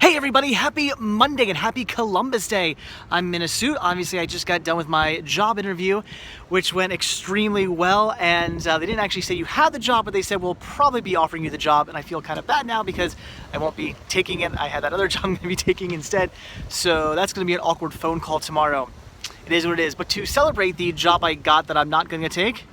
Hey everybody, happy Monday and happy Columbus Day. I'm in a suit. Obviously, I just got done with my job interview, which went extremely well, and they didn't actually say you had the job, but they said we'll probably be offering you the job, and I feel kind of bad now because I won't be taking it. I had that other job I'm gonna be taking instead, so that's gonna be an awkward phone call tomorrow. It is what it is, but to celebrate the job I got that I'm not gonna take,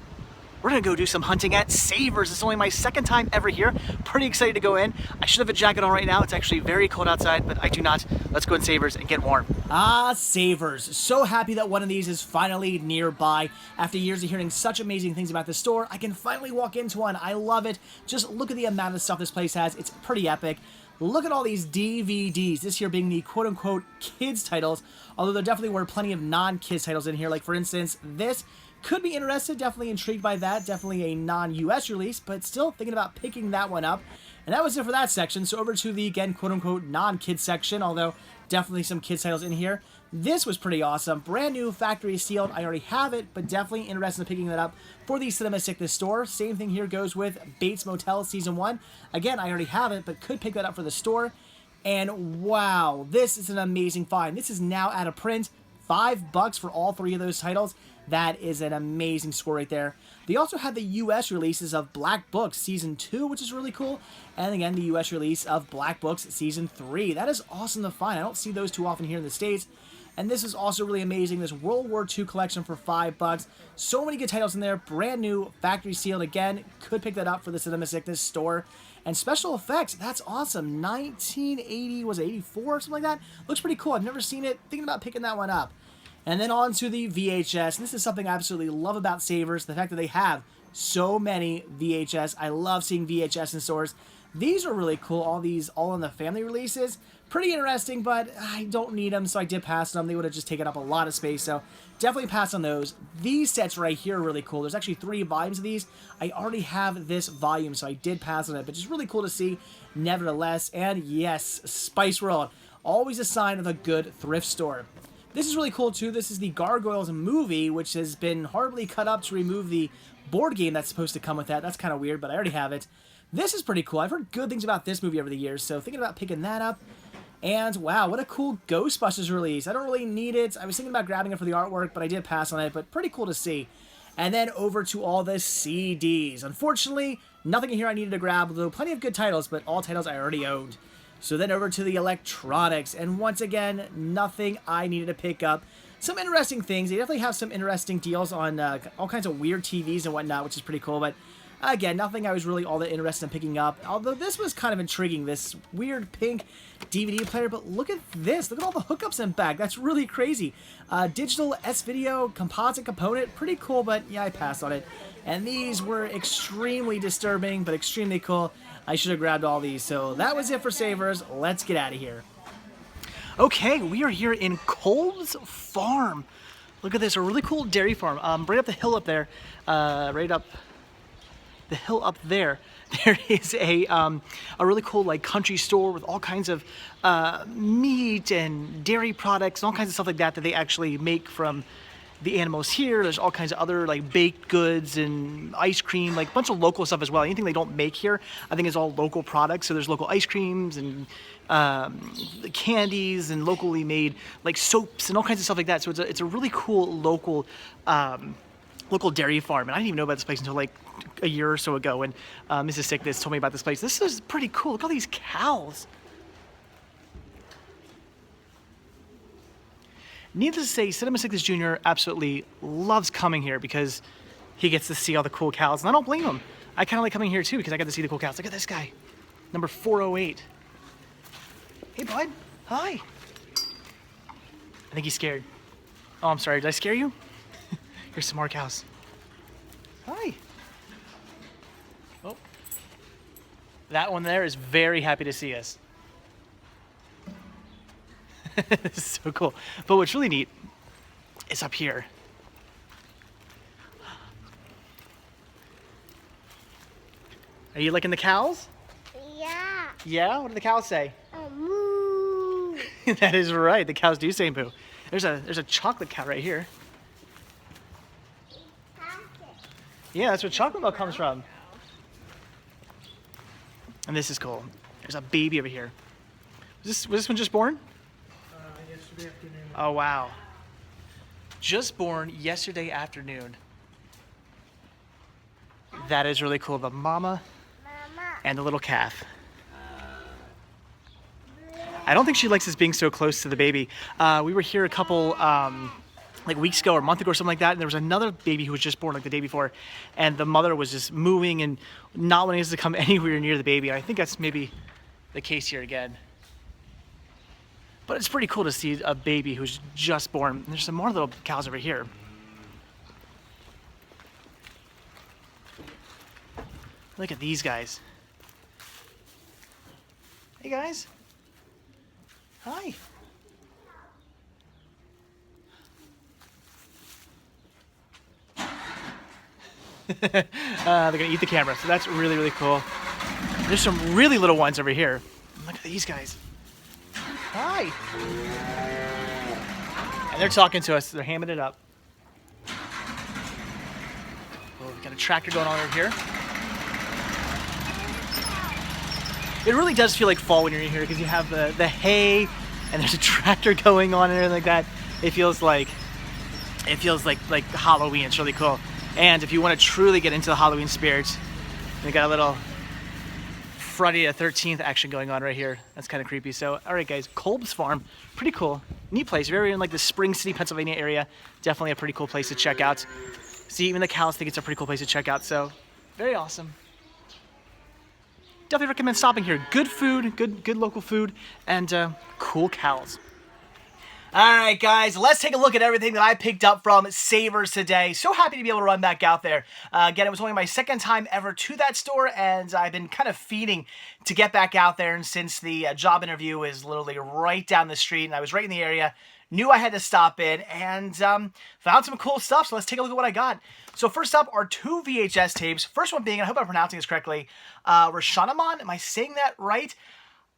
we're gonna go do some hunting at Savers. It's only my second time ever here. Pretty excited to go in. I should have a jacket on right now. It's actually very cold outside, but I do not. Let's go in Savers and get warm. Ah, Savers. So happy that one of these is finally nearby. After years of hearing such amazing things about the store, I can finally walk into one. I love it. Just look at the amount of stuff this place has. It's pretty epic. Look at all these DVDs, this here being the quote-unquote kids titles, although there definitely were plenty of non-kids titles in here. Like, for instance, this could be interested, definitely intrigued by that, definitely a non-US release, but still thinking about picking that one up. And that was it for that section, so over to the, again, quote-unquote non-kids section, although definitely some kids titles in here. This was pretty awesome. Brand new, factory sealed. I already have it, but definitely interested in picking that up for the Cinema Sickness store. Same thing here goes with Bates Motel Season 1. Again, I already have it, but could pick that up for the store. And wow, this is an amazing find. This is now out of print. $5 for all three of those titles. That is an amazing score right there. They also had the US releases of Black Books Season 2, which is really cool. And again, the US release of Black Books Season 3. That is awesome to find. I don't see those too often here in the States. And this is also really amazing. This World War II collection for $5. So many good titles in there. Brand new, factory sealed. Again, could pick that up for the Cinema Sickness store. And special effects, that's awesome. 1980, was it 84 or something like that? Looks pretty cool. I've never seen it. Thinking about picking that one up. And then on to the VHS. This is something I absolutely love about Savers, the fact that they have so many VHS. I love seeing VHS in stores. These are really cool, all these All in the Family releases. Pretty interesting, but I don't need them, so I did pass on them. They would have just taken up a lot of space, so definitely pass on those. These sets right here are really cool. There's actually 3 volumes of these. I already have this volume, so I did pass on it, but just really cool to see nevertheless. And yes, Spice World, always a sign of a good thrift store. This is really cool too. This is the Gargoyles movie, which has been horribly cut up to remove the board game that's supposed to come with that. That's kind of weird, but I already have it. This is pretty cool. I've heard good things about this movie over the years, so thinking about picking that up. And wow, what a cool Ghostbusters release. I don't really need it. I was thinking about grabbing it for the artwork, but I did pass on it, but pretty cool to see. And then over to all the CDs. Unfortunately, nothing in here I needed to grab, though plenty of good titles, but all titles I already owned. So then over to the electronics, and once again, nothing I needed to pick up. Some interesting things. They definitely have some interesting deals on all kinds of weird TVs and whatnot, which is pretty cool, but again, nothing I was really all that interested in picking up, although this was kind of intriguing, this weird pink DVD player, but look at this. Look at all the hookups in back. That's really crazy. Digital S-Video composite component. Pretty cool, but yeah, I passed on it. And these were extremely disturbing, but extremely cool. I should have grabbed all these. So that was it for Savers. Let's get out of here. Okay, we are here in Kolb's farm. Look at this, a really cool dairy farm. Right up the hill up there, right up the hill up there, there is a really cool like country store with all kinds of meat and dairy products and all kinds of stuff like that that they actually make from the animals here. There's all kinds of other like baked goods and ice cream, like a bunch of local stuff as well. Anything they don't make here, I think is all local products. So there's local ice creams and candies and locally made like soaps and all kinds of stuff like that. So it's a really cool local local dairy farm, and I didn't even know about this place until like a year or so ago when Mrs. Sickness told me about this place. This is pretty cool. Look at all these cows. Needless to say, Cinema Sickness Jr. absolutely loves coming here because he gets to see all the cool cows, and I don't blame him. I kind of like coming here too because I get to see the cool cows. Look at this guy, number 408. Hey, bud. Hi. I think he's scared. Oh, I'm sorry. Did I scare you? Here's some more cows. Hi. Oh. That one there is very happy to see us. This is so cool. But what's really neat is up here. Are you liking the cows? Yeah. Yeah? What do the cows say? Moo. That is right. The cows do say moo. There's a chocolate cow right here. Yeah, that's where chocolate milk comes from. And this is cool. There's a baby over here. Was this one just born? Yesterday afternoon. Oh, wow. Just born yesterday afternoon. That is really cool. The mama Mama. and the little calf. I don't think she likes us being so close to the baby. We were here a couple like weeks ago or a month ago or something like that, and there was another baby who was just born like the day before, and the mother was just moving and not wanting us to come anywhere near the baby. And I think that's maybe the case here again. But it's pretty cool to see a baby who's just born. And there's some more little cows over here. Look at these guys. Hey guys. Hi. They're gonna eat the camera, so that's really, really cool. There's some really little ones over here. Look at these guys. Hi. And they're talking to us. They're hamming it up. Oh, we got a tractor going on over here. It really does feel like fall when you're in here because you have the hay and there's a tractor going on and everything like that. It feels like Halloween. It's really cool. And if you want to truly get into the Halloween spirit, we got a little Friday the 13th action going on right here. That's kind of creepy. So, all right, guys, Kolb's Farm, pretty cool, neat place. If you're in like the Spring City, Pennsylvania area, definitely a pretty cool place to check out. See, even the cows think it's a pretty cool place to check out. So, very awesome. Definitely recommend stopping here. Good food, good local food, and cool cows. All right, guys, let's take a look at everything that I picked up from Savers today. So happy to be able to run back out there. Again, it was only my second time ever to that store, and I've been kind of feeding to get back out there. And since the job interview is literally right down the street, and I was right in the area, knew I had to stop in, and found some cool stuff. So let's take a look at what I got. So first up are 2 VHS tapes. First one being, I hope I'm pronouncing this correctly, Rashomon. Am I saying that right?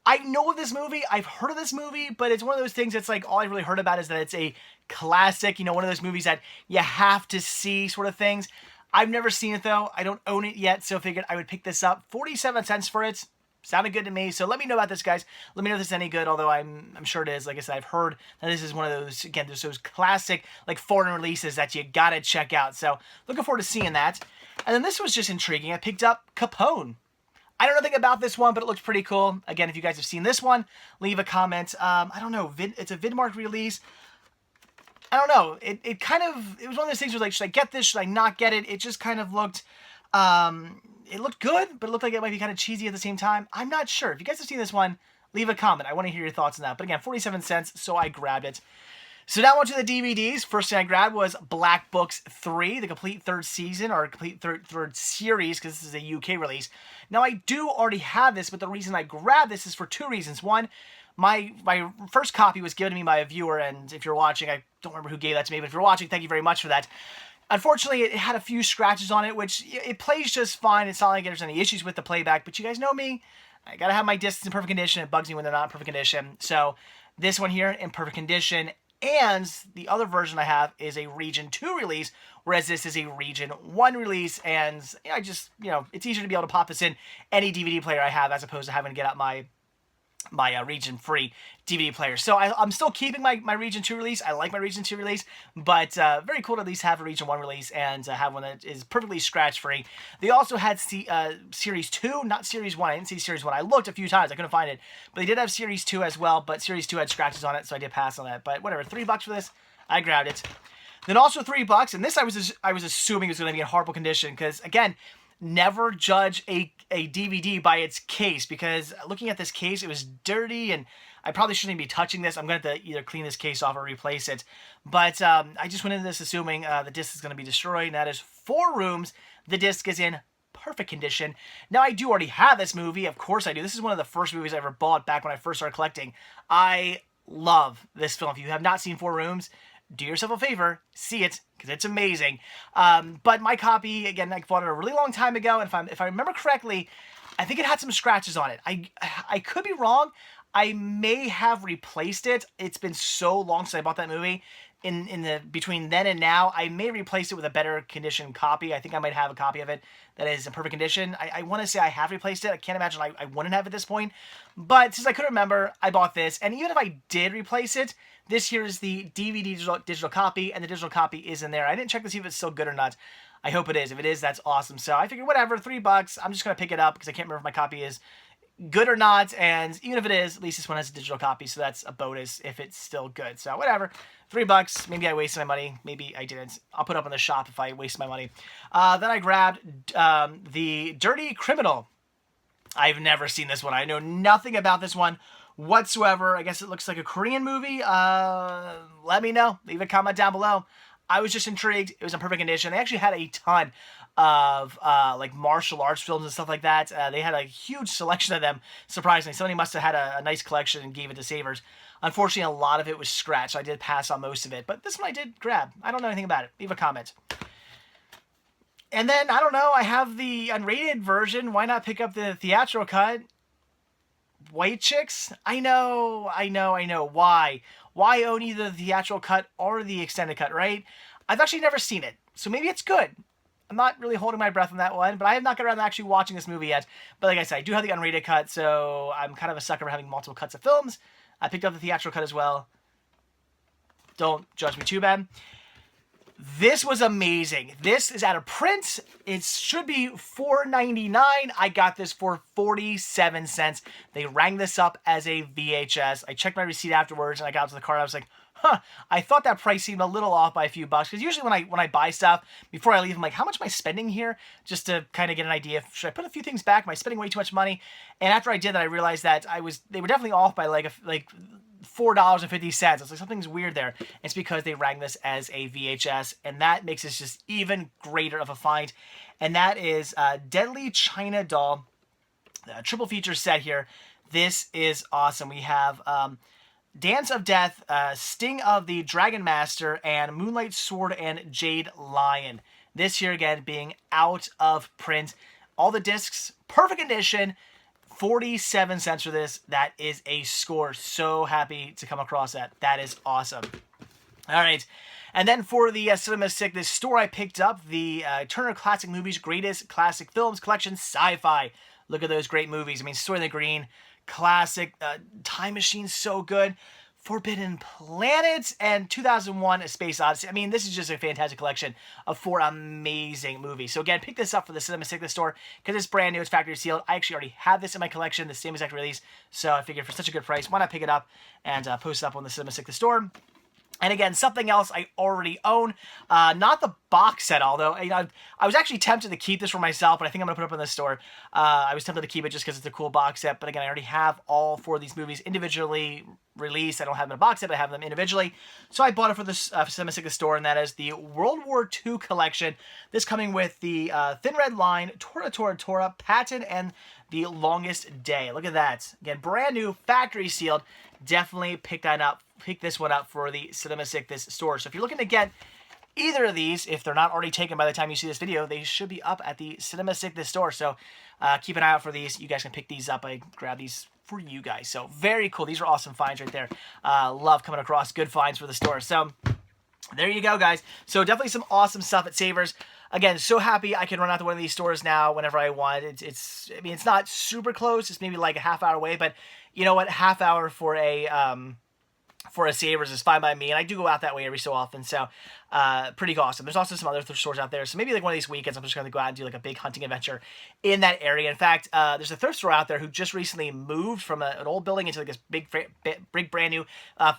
I know of this movie, I've heard of this movie, but it's one of those things that's like, all I really heard about is that it's a classic, you know, one of those movies that you have to see sort of things. I've never seen it though, I don't own it yet, so figured I would pick this up. 47 cents for it, sounded good to me, so let me know about this, guys. Let me know if this is any good, although I'm sure it is. Like I said, I've heard that this is one of those, again, there's those classic, like, foreign releases that you gotta check out, so looking forward to seeing that. And then this was just intriguing, I picked up Capone. I don't know anything about this one, but it looks pretty cool. Again, if you guys have seen this one, leave a comment. I don't know, it's a Vidmark release. I don't know. It kind of, it was one of those things where like, should I get this? Should I not get it? It just kind of looked, it looked good, but it looked like it might be kind of cheesy at the same time. I'm not sure. If you guys have seen this one, leave a comment. I want to hear your thoughts on that. But again, 47 cents, so I grabbed it. So now on to the DVDs. First thing I grabbed was Black Books 3, the complete third season, or complete third series, because this is a UK release. Now, I do already have this, but the reason I grabbed this is for two reasons. One, my first copy was given to me by a viewer, and if you're watching, I don't remember who gave that to me, but if you're watching, thank you very much for that. Unfortunately, it had a few scratches on it, which it plays just fine. It's not like there's any issues with the playback, but you guys know me. I gotta have my discs in perfect condition. It bugs me when they're not in perfect condition. So this one here in perfect condition. And the other version I have is a Region 2 release, whereas this is a Region 1 release, and I just, you know, it's easier to be able to pop this in any DVD player I have as opposed to having to get out my region-free DVD player. So I'm still keeping my Region 2 release. I like my Region 2 release, but very cool to at least have a Region 1 release and have one that is perfectly scratch-free. They also had Series 2, not Series 1. I didn't see Series 1. I looked a few times. I couldn't find it. But they did have Series 2 as well, but Series 2 had scratches on it, so I did pass on that. But whatever, $3 for this. I grabbed it. Then also $3, and this I was assuming was going to be in horrible condition because, again, never judge a DVD by its case, because looking at this case, it was dirty, and I probably shouldn't be touching this. I'm going to have to either clean this case off or replace it. But I just went into this assuming the disc is going to be destroyed, and that is 4 rooms. The disc is in perfect condition. Now, I do already have this movie. Of course I do. This is one of the first movies I ever bought back when I first started collecting. I love this film. If you have not seen 4 Rooms, do yourself a favor, see it, because it's amazing. But my copy, again, I bought it a really long time ago, and if I remember correctly, I think it had some scratches on it. I could be wrong. I may have replaced it. It's been so long since I bought that movie. in the between then and now, I may replace it with a better condition copy. I think I might have a copy of it that is in perfect condition. I want to say I have replaced it. I can't imagine I wouldn't have at this point. But since I couldn't remember, I bought this. And even if I did replace it, this here is the DVD digital copy, and the digital copy is in there. I didn't check to see if it's still good or not. I hope it is. If it is, that's awesome. So I figured, whatever, $3. I'm just going to pick it up because I can't remember if my copy is good or not. And even if it is, at least this one has a digital copy. So that's a bonus if it's still good. So whatever, $3. Maybe I wasted my money. Maybe I didn't. I'll put it up in the shop if I waste my money. Then I grabbed the Dirty Criminal. I've never seen this one. I know nothing about this one whatsoever. I guess it looks like a Korean movie. Let me know. Leave a comment down below. I was just intrigued. It was in perfect condition. They actually had a ton of like martial arts films and stuff like that. They had a huge selection of them. Surprisingly, somebody must have had a nice collection and gave it to Savers. Unfortunately, a lot of it was scratched, so I did pass on most of it. But this one I did grab. I don't know anything about it. Leave a comment. And then, I don't know, I have the unrated version. Why not pick up the theatrical cut? White Chicks? I know. Why? Why own either the theatrical cut or the extended cut, right? I've actually never seen it, so maybe it's good. I'm not really holding my breath on that one, but I have not got around to actually watching this movie yet. But like I said, I do have the unrated cut, so I'm kind of a sucker for having multiple cuts of films. I picked up the theatrical cut as well. Don't judge me too bad. This was amazing. This is out of print. It should be $4.99. I got this for 47 cents. They rang this up as a VHS. I checked my receipt afterwards, and I got to the car, and I was like, huh, I thought that price seemed a little off by a few bucks. Because usually when I buy stuff, before I leave, I'm like, how much am I spending here? Just to kind of get an idea. Should I put a few things back? Am I spending way too much money? And after I did that, I realized that they were definitely off by like $4.50. I was like, something's weird there. It's because they rang this as a VHS, and that makes this just even greater of a find. And that is Deadly China Doll, triple feature set here. This is awesome. We have Dance of Death, Sting of the Dragon Master, and Moonlight Sword and Jade Lion. This here again being out of print. All the discs, perfect condition. 47 cents for this. That is a score. So happy to come across that. That is awesome. All right. And then for the Cinema Sickness store, I picked up the Turner Classic Movies Greatest Classic Films Collection Sci-Fi. Look at those great movies. I mean, Soylent the Green, classic. Time Machine, so good. Forbidden Planet, and 2001 A Space Odyssey. I mean, this is just a fantastic collection of 4 amazing movies. So again, pick this up for the Cinema Sickness store because it's brand new, it's factory sealed. I actually already have this in my collection, the same exact release. So I figured for such a good price, why not pick it up and post it up on the Cinema Sickness store. And again, something else I already own, not the box set, although I was actually tempted to keep this for myself, but I think I'm going to put it up in the store. I was tempted to keep it just because it's a cool box set, but again, I already have all 4 of these movies individually released. I don't have them in a box set, but I have them individually. So I bought it for the Cinema Sickness store, and that is the World War II collection. This coming with the Thin Red Line, Tora Tora Tora, Patton, and The Longest Day. Look at that. Again, brand new, factory sealed. Definitely pick this one up for the Cinema Sickness store. So if you're looking to get either of these, if they're not already taken by the time you see this video, they should be up at the Cinema Sickness store. So keep an eye out for these. You guys can pick these up. I grabbed these for you guys. So very cool. These are awesome finds right there. Love coming across good finds for the store. So there you go, guys. So definitely some awesome stuff at Savers. Again, so happy I can run out to one of these stores now whenever I want. I mean, it's not super close. It's maybe like a half hour away, but you know what? Half hour for a Savers is fine by me, and I do go out that way every so often, so pretty awesome. There's also some other thrift stores out there, so maybe like one of these weekends I'm just going to go out and do like a big hunting adventure in that area. In fact, there's a thrift store out there who just recently moved from an old building into like this big brand new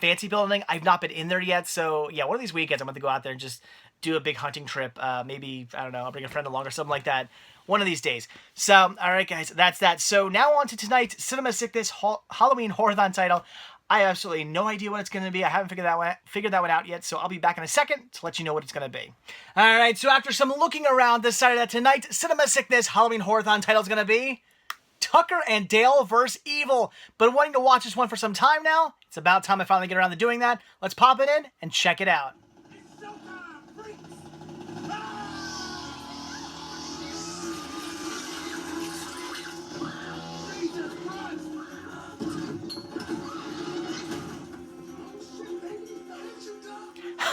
fancy building. I've not been in there yet, so yeah, one of these weekends I'm going to go out there and just do a big hunting trip. Maybe, I don't know, I'll bring a friend along or something like that one of these days. So, all right, guys, that's that. So now on to tonight's Cinema Sickness Halloween Horathon title. I have absolutely no idea what it's going to be. I haven't figured that one out yet, so I'll be back in a second to let you know what it's going to be. All right, so after some looking around, decided that tonight's Cinema Sickness Halloween Horathon title is going to be Tucker and Dale vs. Evil. Been wanting to watch this one for some time now. It's about time I finally get around to doing that. Let's pop it in and check it out.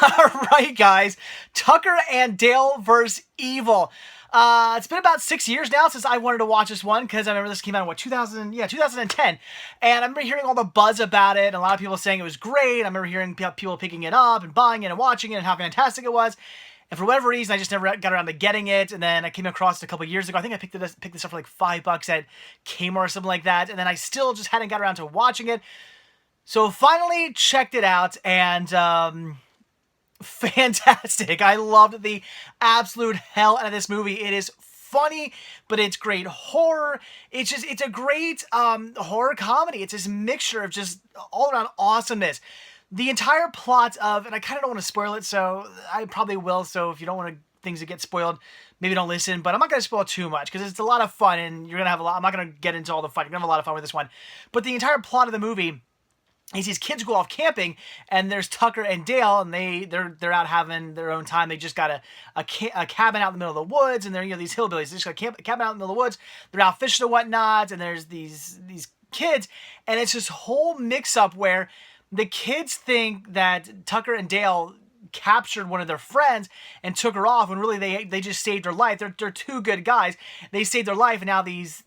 Alright guys, Tucker and Dale vs. Evil. It's been about 6 years now since I wanted to watch this one, because I remember this came out in, what, 2010. And I remember hearing all the buzz about it, and a lot of people saying it was great. I remember hearing people picking it up and buying it and watching it and how fantastic it was. And for whatever reason, I just never got around to getting it. And then I came across it a couple years ago. I think I picked this up for like $5 at Kmart or something like that. And then I still just hadn't got around to watching it. So finally checked it out, and fantastic. I loved the absolute hell out of this movie. It is funny, but it's great horror. It's a great horror comedy. It's this mixture of just all around awesomeness. The entire plot of, and I kind of don't want to spoil it, so I probably will, so if you don't want things to get spoiled, maybe don't listen, but I'm not going to spoil too much, because it's a lot of fun, and you're going to have a lot. I'm not going to get into all the fun. You're going to have a lot of fun with this one. But the entire plot of the movie is these kids go off camping, and there's Tucker and Dale, and they're out having their own time. They just got a cabin out in the middle of the woods, and they're, you know, these hillbillies. They just got a cabin out in the middle of the woods. They're out fishing and whatnot, and there's these kids, and it's this whole mix-up where the kids think that Tucker and Dale captured one of their friends and took her off, when really they just saved her life. They're two good guys. They saved their life, and now these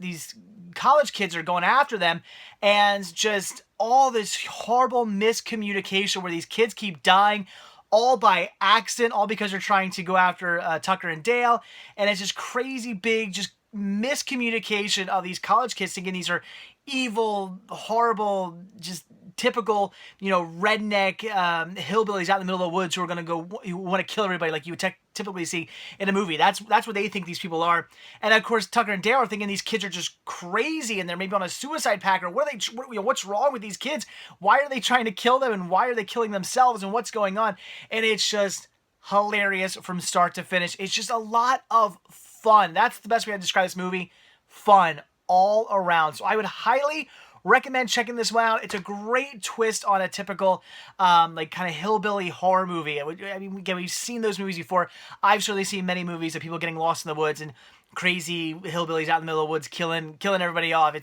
college kids are going after them, and just all this horrible miscommunication where these kids keep dying all by accident, all because they're trying to go after Tucker and Dale. And it's just crazy big just miscommunication of these college kids thinking these are evil, horrible, just typical, you know, redneck hillbillies out in the middle of the woods who are going to go, who want to kill everybody like you would typically see in a movie. That's what they think these people are. And of course, Tucker and Dale are thinking these kids are just crazy, and they're maybe on a suicide pact, or what's wrong with these kids? Why are they trying to kill them, and why are they killing themselves, and what's going on? And it's just hilarious from start to finish. It's just a lot of fun. That's the best way to describe this movie. Fun all around. So I would highly recommend checking this one out. It's a great twist on a typical, like, kind of hillbilly horror movie. I mean, again, we've seen those movies before. I've certainly seen many movies of people getting lost in the woods and crazy hillbillies out in the middle of the woods killing everybody off.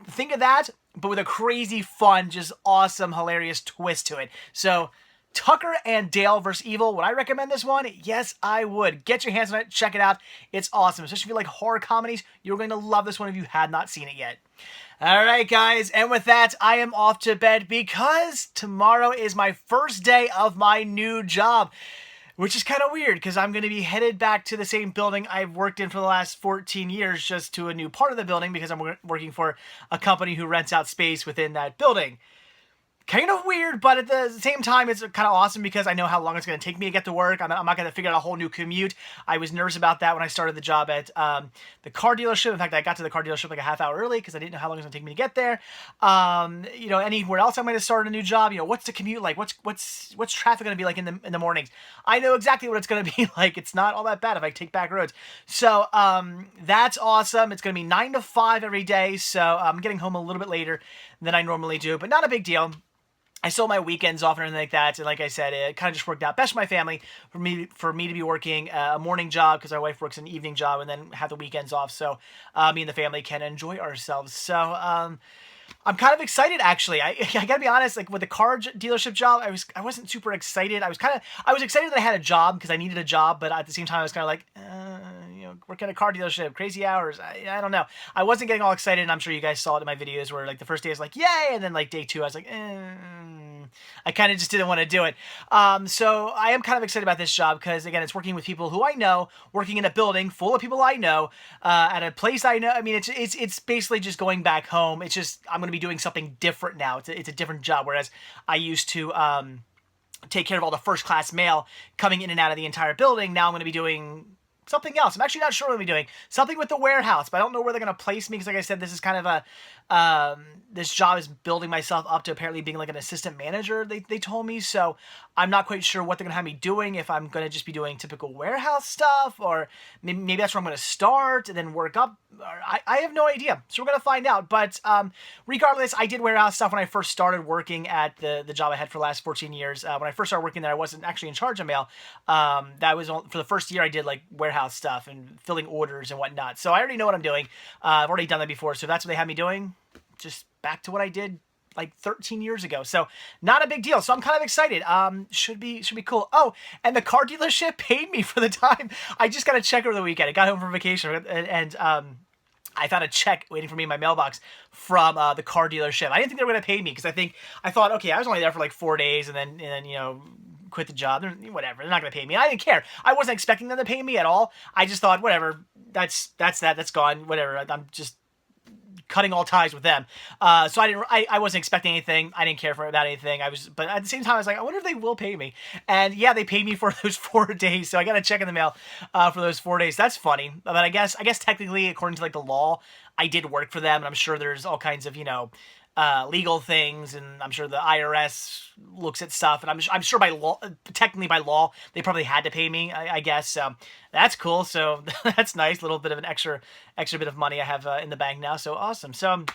Think of that, but with a crazy, fun, just awesome, hilarious twist to it. So Tucker and Dale vs. Evil. Would I recommend this one? Yes, I would. Get your hands on it. Check it out. It's awesome. Especially if you like horror comedies, you're going to love this one if you had not seen it yet. All right, guys. And with that, I am off to bed, because tomorrow is my first day of my new job, which is kind of weird, because I'm going to be headed back to the same building I've worked in for the last 14 years, just to a new part of the building, because I'm working for a company who rents out space within that building. Kind of weird, but at the same time, it's kind of awesome, because I know how long it's going to take me to get to work. I'm not going to figure out a whole new commute. I was nervous about that when I started the job at the car dealership. In fact, I got to the car dealership like a half hour early, because I didn't know how long it was going to take me to get there. You know, anywhere else I'm going to start a new job, you know, what's the commute like? What's traffic going to be like in the mornings? I know exactly what it's going to be like. It's not all that bad if I take back roads. So that's awesome. It's going to be 9 to 5 every day, so I'm getting home a little bit later than I normally do, but not a big deal. I still have my weekends off and everything like that, and like I said, it kind of just worked out best for my family, for me to be working a morning job, because my wife works an evening job, and then have the weekends off, so me and the family can enjoy ourselves. So I'm kind of excited, actually. I gotta be honest, like with the car dealership job, I wasn't super excited. I was excited that I had a job, because I needed a job, but at the same time I was kind of like, you know, working at a car dealership, crazy hours. I don't know. I wasn't getting all excited, and I'm sure you guys saw it in my videos, where like the first day I was like, yay, and then like day 2 I was like, I kind of just didn't want to do it. So I am kind of excited about this job, because again, it's working with people who I know, working in a building full of people I know, at a place I know. I mean, it's basically just going back home. It's just, I'm going to be doing something different now. It's a different job, whereas I used to take care of all the first class mail coming in and out of the entire building. Now I'm going to be doing something else. I'm actually not sure what I'm doing. Something with the warehouse, but I don't know where they're going to place me, because like I said, this is kind of a this job is building myself up to apparently being like an assistant manager, they told me. So I'm not quite sure what they're going to have me doing, if I'm going to just be doing typical warehouse stuff, or maybe that's where I'm going to start and then work up. I have no idea. So we're going to find out. But regardless, I did warehouse stuff when I first started working at the job I had for the last 14 years. When I first started working there, I wasn't actually in charge of mail. That was for the first year I did like warehouse stuff and filling orders and whatnot. So I already know what I'm doing. I've already done that before. So if that's what they have me doing, just back to what I did like 13 years ago. So not a big deal. So I'm kind of excited. Should be cool. Oh, and the car dealership paid me for the time. I just got a check over the weekend. I got home from vacation and I found a check waiting for me in my mailbox from the car dealership. I didn't think they were going to pay me because I thought, okay, I was only there for like 4 days and then you know, quit the job. Whatever, they're not going to pay me. I didn't care. I wasn't expecting them to pay me at all. I just thought, whatever, that's gone. Whatever, I'm just cutting all ties with them. So I wasn't expecting anything. I didn't care about anything. But at the same time, I was like, I wonder if they will pay me. And yeah, they paid me for those 4 days. So I got a check in the mail for those 4 days. That's funny. But I guess technically, according to like the law, I did work for them. And I'm sure there's all kinds of, you know, legal things, and I'm sure the IRS looks at stuff, and I'm sure by law, technically by law, they probably had to pay me, I guess. So that's cool. So that's nice, little bit of an extra bit of money I have in the bank now. So awesome. So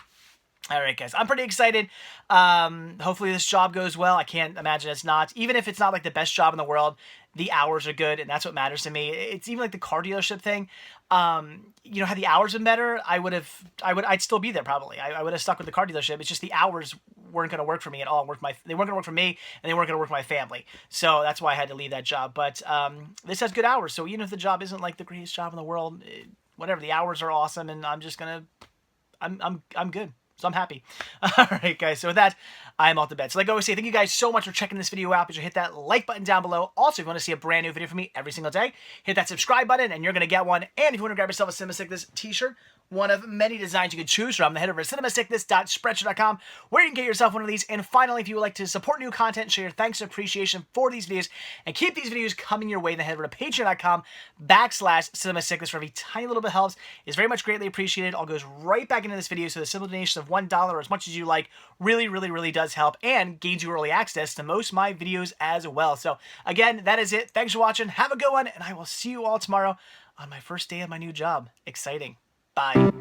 all right, guys, I'm pretty excited. Hopefully this job goes well. I can't imagine it's not. Even if it's not like the best job in the world, the hours are good, and that's what matters to me. It's even like the car dealership thing. You know, had the hours been better, I'd still be there probably. I would have stuck with the car dealership. It's just the hours weren't going to work for me at all. They weren't going to work for me, and they weren't going to work for my family. So that's why I had to leave that job. But this has good hours. So even if the job isn't like the greatest job in the world, whatever, the hours are awesome, and I'm good. So I'm happy. All right, guys. So with that, I'm off to bed. So like I always say, thank you guys so much for checking this video out. Be sure to hit that like button down below. Also, if you want to see a brand new video from me every single day, hit that subscribe button and you're going to get one. And if you want to grab yourself a Cinema Sickness t-shirt, one of many designs you could choose from, head over to cinemasickness.spreadshirt.com where you can get yourself one of these. And finally, if you would like to support new content, show your thanks and appreciation for these videos, and keep these videos coming your way, then head over to patreon.com/cinemasickness for every tiny little bit helps. It's very much greatly appreciated. All goes right back into this video, so the simple donation of $1 or as much as you like really, really, really does help and gains you early access to most of my videos as well. So again, that is it. Thanks for watching. Have a good one, and I will see you all tomorrow on my first day of my new job. Exciting. Bye.